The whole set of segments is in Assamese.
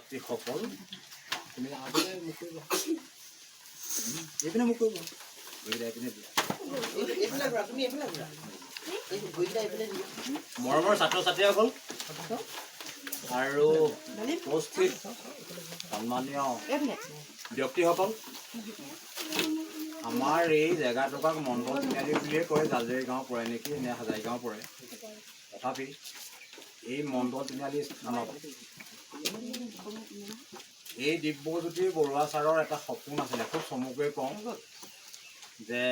ছাত্ৰীসকল তুমি আগলৈ মুখ কৰিবা এইপিনে মুখ কৰিব মৰমৰ ছাত্ৰ ছাত্ৰীসকল আৰু উপস্থিত সন্মানীয় ব্যক্তিসকল আমাৰ এই জেগাটুকাক মণ্ডল তিনিআলি বুলিয়ে কয় জাজৰি গাঁও পৰে নেকি নে হাজাৰি গাঁও পৰে তথাপি এই মণ্ডল তিনিআলি স্থানত এই দিব্যজ্যোতি বৰুৱা ছাৰৰ এটা সপোন আছিলে খুব চমুকৈ কওঁ যে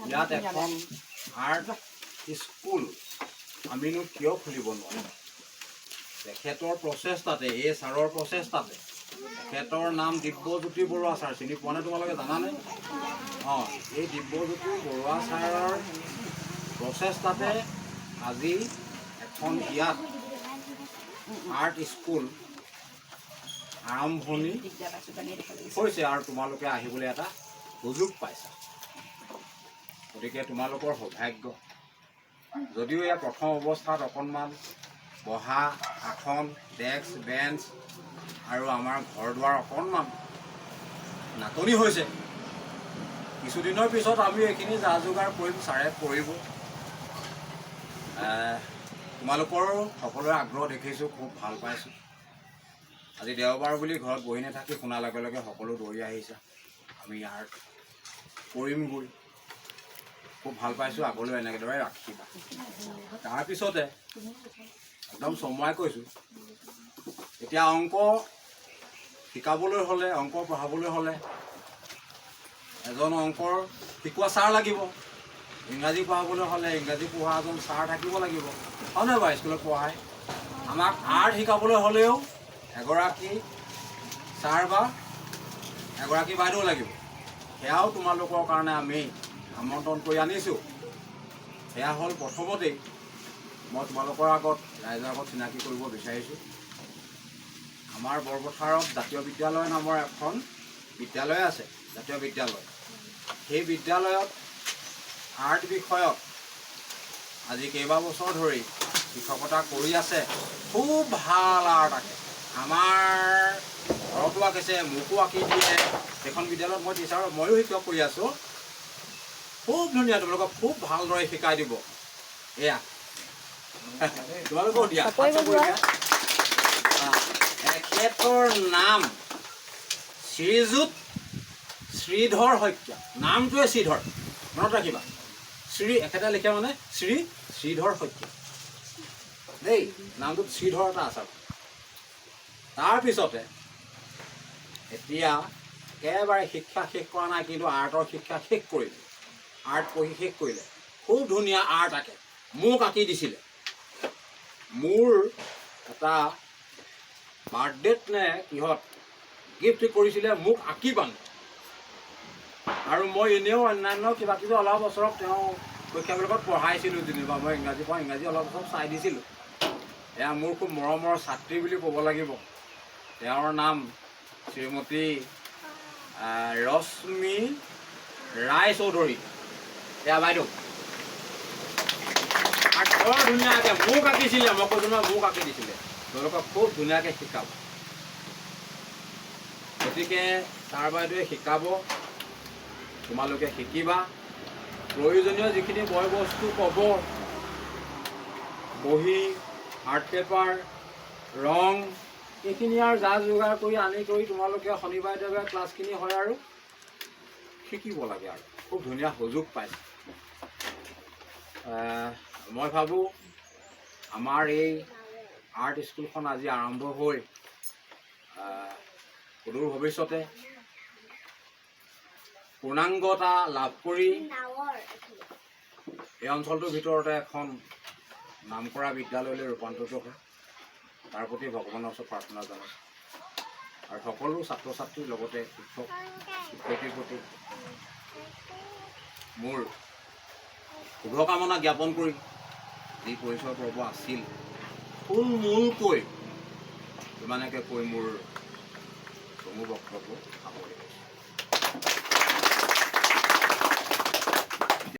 ইয়াত এখন আৰ্ট স্কুল আমিনো কিয় খুলিব নোৱাৰোঁ তেখেতৰ প্ৰচেষ্টাতে এই ছাৰৰ প্ৰচেষ্টাতে তেখেতৰ নাম দিব্যজ্যোতি বৰুৱা ছাৰ চিনি পোৱা নে তোমালোকে জানানে অঁ এই দিব্যজ্যোতি বৰুৱা ছাৰৰ প্ৰচেষ্টাতে আজি এখন ইয়াত আৰ্ট স্কুল আৰম্ভণি হৈছে আৰু তোমালোকে আহিবলৈ এটা সুযোগ পাইছা গতিকে তোমালোকৰ সৌভাগ্য যদিও ইয়াৰ প্ৰথম অৱস্থাত অকণমান বহা আসন ডেস্ক বেঞ্চ আৰু আমাৰ ঘৰ দুৱাৰ অকণমান নাটনি হৈছে কিছুদিনৰ পিছত আমি এইখিনি যা যোগাৰ কৰিম ছাৰে কৰিব তোমালোকৰ সকলোৰে আগ্ৰহ দেখিছোঁ খুব ভাল পাইছোঁ আজি দেওবাৰ বুলি ঘৰত বহি নাথাকি শুনাৰ লগে লগে সকলো দৌৰি আহিছে আমি আৰ্ট কৰিমগৈ খুব ভাল পাইছোঁ আগলৈ এনেদৰে ৰাখিবা তাৰপিছতে একদম চমুৱাই কৈছোঁ এতিয়া অংক শিকাবলৈ হ'লে অংক পঢ়াবলৈ হ'লে এজন অংকৰ শিকোৱা ছাৰ লাগিব ইংৰাজী পঢ়াবলৈ হ'লে ইংৰাজী পঢ়োৱা এজন ছাৰ থাকিব লাগিব হয় নহয় বাৰু স্কুলত পঢ়ায় আমাক আৰ্ট শিকাবলৈ হ'লেও এগৰাকী ছাৰ বা এগৰাকী বাইদেউ লাগিব সেয়াও তোমালোকৰ কাৰণে আমি আমন্ত্ৰণ কৰি আনিছোঁ সেয়া হ'ল প্ৰথমতেই মই তোমালোকৰ আগত ৰাইজৰ আগত চিনাকি কৰিব বিচাৰিছোঁ আমাৰ বৰপথাৰত জাতীয় বিদ্যালয় নামৰ এখন বিদ্যালয় আছে জাতীয় বিদ্যালয় সেই বিদ্যালয়ত আৰ্ট বিষয়ত আজি কেইবাবছৰ ধৰি শিক্ষকতা কৰি আছে খুব ভাল আৰ্ট আঁকে আমাৰ ঘৰতো আঁকিছে মোকো আঁকি দিয়ে সেইখন বিদ্যালয়ত মই টিচাৰ ময়ো শিক্ষক কৰি আছোঁ খুব ধুনীয়া তোমালোকক খুব ভালদৰে শিকাই দিব এয়া তোমালোকক দিয়া এখেতৰ নাম শ্ৰীযুত শ্ৰীধৰ শইকীয়া নামটোৱে শ্ৰীধৰ মনত ৰাখিবা শ্ৰী এখেতে লিখে মানে শ্ৰীধৰ শইকীয়া দেই নামটোত শ্ৰীধৰ এটা আছে তাৰপিছতে এতিয়া একেবাৰে শিক্ষা শেষ কৰা নাই কিন্তু আৰ্টৰ শিক্ষা শেষ কৰিলে আৰ্ট পঢ়ি শেষ কৰিলে খুব ধুনীয়া আৰ্ট আঁকে মোক আঁকি দিছিলে মোৰ এটা বাৰ্থডেত নে কিহত গিফ্ট কৰিছিলে মোক আঁকি বান্ধে আৰু মই এনেও অন্যান্য কিবা কিবি অলপ বছৰক তেওঁ পৰীক্ষাবিলাকত পঢ়াইছিলোঁ যেনিবা মই ইংৰাজী পঢ়া ইংৰাজী অলপ বছৰ চাই দিছিলোঁ এয়া মোৰ খুব মৰমৰ ছাত্ৰী বুলি ক'ব লাগিব তেওঁৰ নাম শ্ৰীমতী ৰশ্মি ৰায় চৌধুৰী এয়া বাইদেউ আৰু বৰ ধুনীয়াকৈ মোক আঁকিছিলে মই কৈছোঁ নহয় মোক আঁকি দিছিলে তেওঁলোকক খুব ধুনীয়াকৈ শিকাব গতিকে ছাৰ বাইদেৱে শিকাব তোমালোকে শিকিবা প্ৰয়োজনীয় যিখিনি বয় বস্তু ক'ব বহী আৰ্ট পেপাৰ ৰং এইখিনি আৰু যা যোগাৰ কৰি আনি কৰি তোমালোকে শনিবাৰে দেওবাৰে ক্লাছখিনি হয় আৰু শিকিব লাগে আৰু খুব ধুনীয়া সুযোগ পাইছে মই ভাবোঁ আমাৰ এই আৰ্ট স্কুলখন আজি আৰম্ভ হৈ সুদূৰ ভৱিষ্যতে পূৰ্ণাংগতা লাভ কৰি এই অঞ্চলটোৰ ভিতৰতে এখন নামকৰা বিদ্যালয়লৈ ৰূপান্তৰিত হয় তাৰ প্ৰতি ভগৱানৰ ওচৰত প্ৰাৰ্থনা জনাইছোঁ আৰু সকলো ছাত্ৰ ছাত্ৰীৰ লগতে শিক্ষক শিক্ষয়িত্ৰীৰ প্ৰতি মোৰ শুভকামনা জ্ঞাপন কৰি যি পৰিচয় পৰ্ব আছিল থুলমূলকৈ ইমানকে কৈ মোৰ চমু বক্তব্য সামৰি লৈছোঁ।